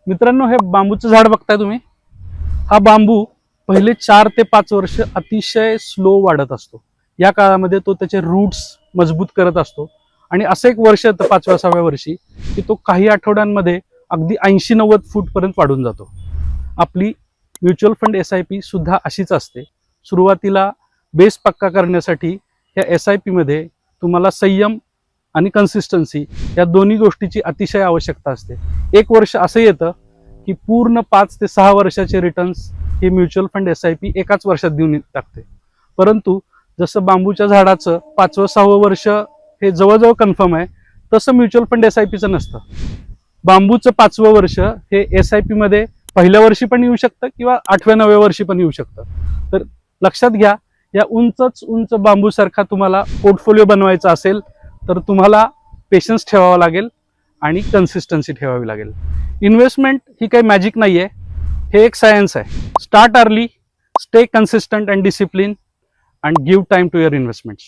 मित्रांनो, हे बांबूचं झाड बघताय तुम्ही. हा बांबू पहिले 4 ते 5 वर्ष अतिशय स्लो वाढत असतो. या काळामध्ये तो त्याचे रूट्स मजबूत करत असतो आणि असं एक वर्ष येतं 5व्या-6व्या वर्षी की तो काही आठवड्यांमध्ये अगदी 80-90 फूट पर्यंत वाढून जातो. आपली म्युच्युअल फंड SIP सुद्धा अशीच असते. सुरुवातीला बेस पक्का करण्यासाठी या SIP मध्ये तुम्हाला संयम आणि कन्सिस्टन्सी या दोन्ही गोष्टीची अतिशय आवश्यकता असते. एक वर्ष असं येतं की पूर्ण 5 ते 6 वर्षाचे रिटर्न्स हे म्युच्युअल फंड SIP एकाच वर्षात देऊन टाकते. परंतु जसं बांबूच्या झाडाचं 5वं-6वं वर्ष हे जवळजवळ कन्फर्म आहे, तसं म्युच्युअल फंड SIPचं नसतं. बांबूचं 5वं वर्ष हे SIP मध्ये पहिल्या वर्षी पण येऊ शकतं किंवा 8व्या-9व्या वर्षी पण येऊ शकतं. तर लक्षात घ्या, या उंच बांबूसारखा तुम्हाला पोर्टफोलिओ बनवायचा असेल तर तुम्हाला पेशन्स ठेवावा लागेल आणि कन्सिस्टन्सी ठेवावी लागेल. इन्व्हेस्टमेंट ही काही मॅजिक नाही आहे, हे एक सायन्स आहे. Start early, stay consistent and discipline and give time to your investments.